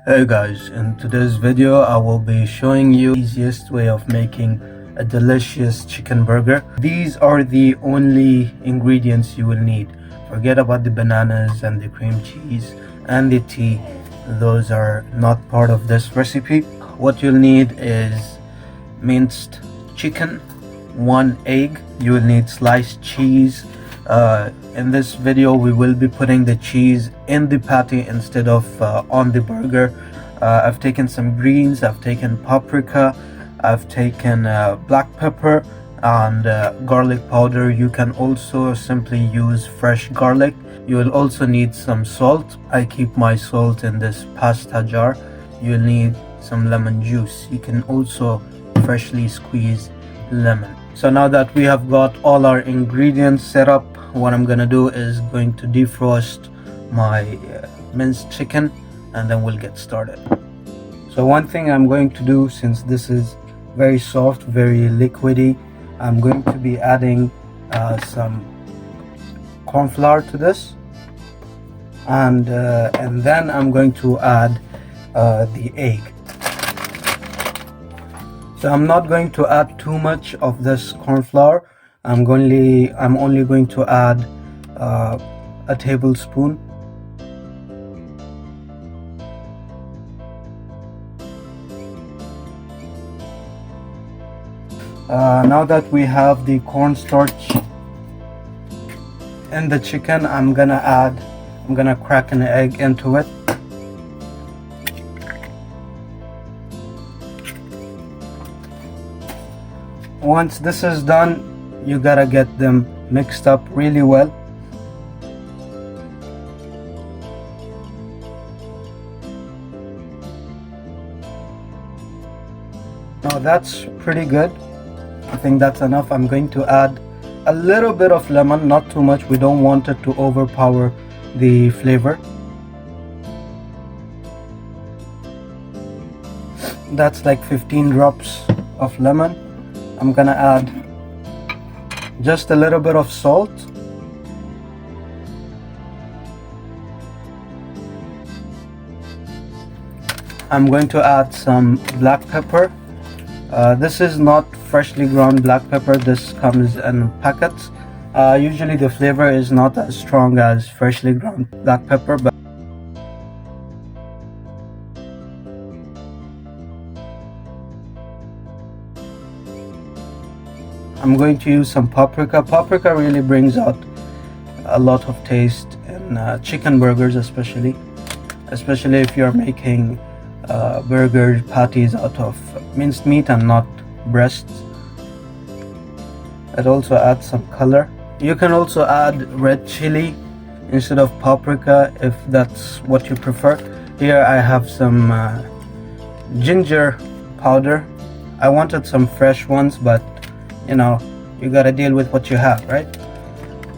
Hey guys, in today's video I will be showing you the easiest way of making a delicious chicken burger. These are the only ingredients you will need. Forget about the bananas and the cream cheese and the tea. Those are not part of this recipe. What you'll need is minced chicken, 1 egg. You will need sliced cheese. In this video we will be putting the cheese in the patty instead of on the burger. I've taken some greens, I've taken paprika, I've taken black pepper and garlic powder. You can also simply use fresh garlic. You will also need some salt. I keep my salt in this pasta jar. You'll need some lemon juice. You can also freshly squeeze lemon. So now that we have got all our ingredients set up, what I'm gonna do is going to defrost my minced chicken and then we'll get started. So one thing I'm going to do, since this is very soft, very liquidy, I'm going to be adding some corn flour to this, and then I'm going to add the egg. So I'm not going to add too much of this corn flour. I'm only going to add a tablespoon. Now that we have the cornstarch in the chicken, I'm gonna crack an egg into it. Once this is done, you gotta get them mixed up really well. Now that's pretty good. I think that's enough. I'm going to add a little bit of lemon, not too much. We don't want it to overpower the flavor. That's like 15 drops of lemon. I'm gonna add just a little bit of salt. I'm going to add some black pepper. This is not freshly ground black pepper. This comes in packets. Usually the flavor is not as strong as freshly ground black pepper, but I'm going to use some paprika. Paprika really brings out a lot of taste in chicken burgers, especially if you're making burger patties out of minced meat and not breasts. It also adds some color. You can also add red chili instead of paprika if that's what you prefer. Here I have some ginger powder. I wanted some fresh ones, but you know, you gotta deal with what you have, right?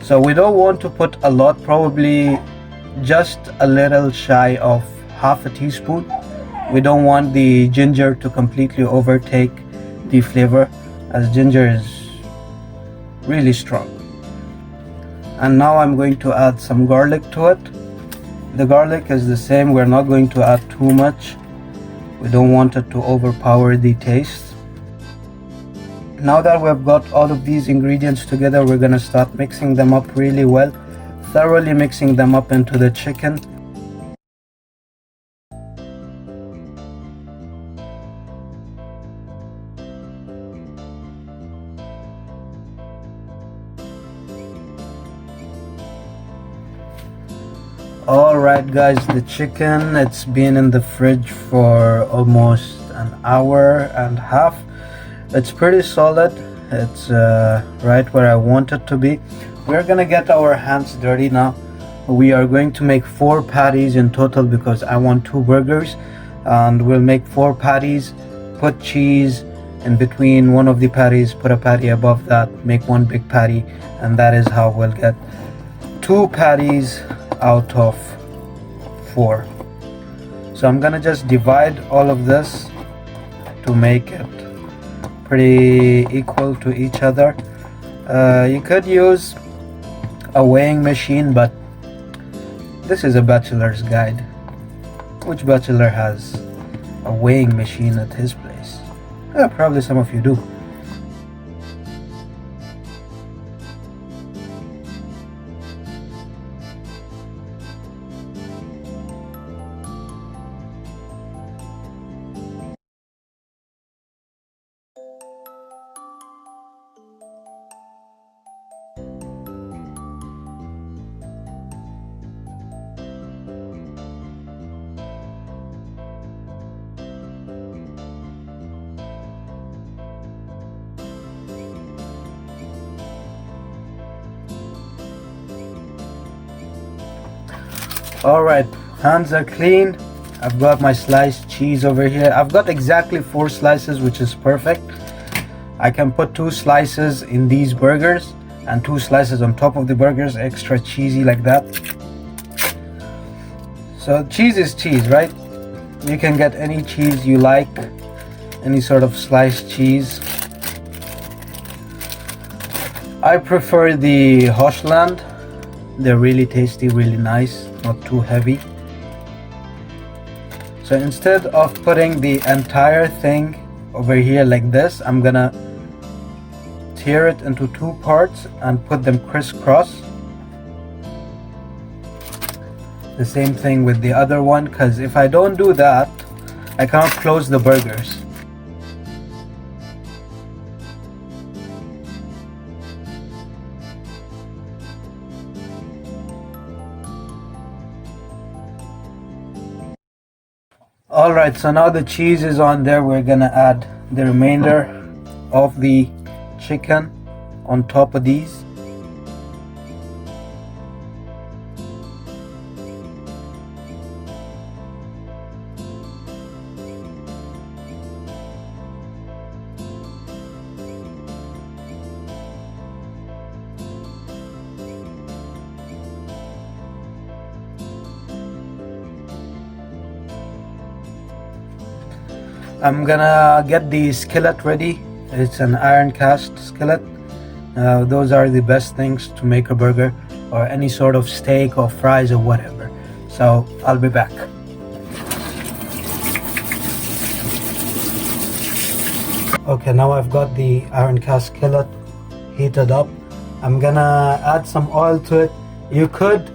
So we don't want to put a lot, probably just a little shy of half a teaspoon. We don't want the ginger to completely overtake the flavor, as ginger is really strong. And now I'm going to add some garlic to it. The garlic is the same. We're not going to add too much. We don't want it to overpower the taste. Now that we've got all of these ingredients together, we're gonna start mixing them up really well, thoroughly mixing them up into the chicken. Alright guys, the chicken, it's been in the fridge for almost an hour and a half. It's pretty solid. It's right where I want it to be. We're gonna get our hands dirty now. We are going to make 4 patties in total because I want 2 burgers, and we'll make 4 patties. Put cheese in between one of the patties, put a patty above that, make 1 big patty, and that is how we'll get 2 patties out of 4. So I'm gonna just divide all of this to make it pretty equal to each other. You could use a weighing machine, but this is a bachelor's guide. Which bachelor has a weighing machine at his place? Probably some of you do. Alright, hands are clean. I've got my sliced cheese over here. I've got exactly 4 slices, which is perfect. I can put 2 slices in these burgers and 2 slices on top of the burgers, extra cheesy like that. So cheese is cheese, right? You can get any cheese you like, any sort of sliced cheese. I prefer the Hochland. They're really tasty, really nice, not too heavy. So instead of putting the entire thing over here like this, I'm gonna tear it into 2 parts and put them crisscross. The same thing with the other one, because if I don't do that, I cannot close the burgers. Alright, so now the cheese is on there. We're gonna add the remainder of the chicken on top of these. I'm gonna get the skillet ready. It's an iron cast skillet. Those are the best things to make a burger or any sort of steak or fries or whatever. So I'll be back. Okay, now I've got the iron cast skillet heated up. I'm gonna add some oil to it. You could,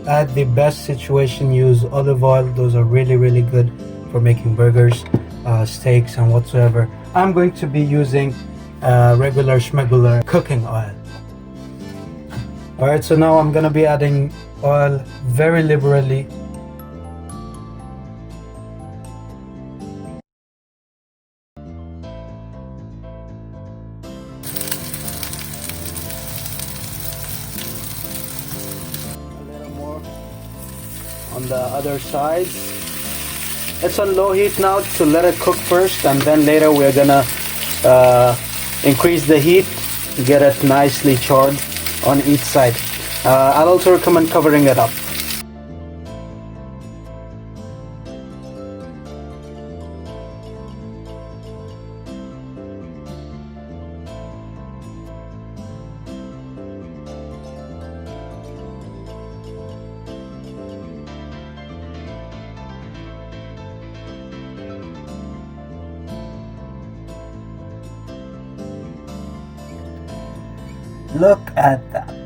at the best situation, use olive oil. Those are really good for making burgers, steaks and whatsoever. I'm going to be using regular schmegular cooking oil. Alright, so now I'm gonna be adding oil very liberally. A little more on the other side. It's on low heat now to let it cook first, and then later we're gonna increase the heat, get it nicely charred on each side. I'll also recommend covering it up. Look at that.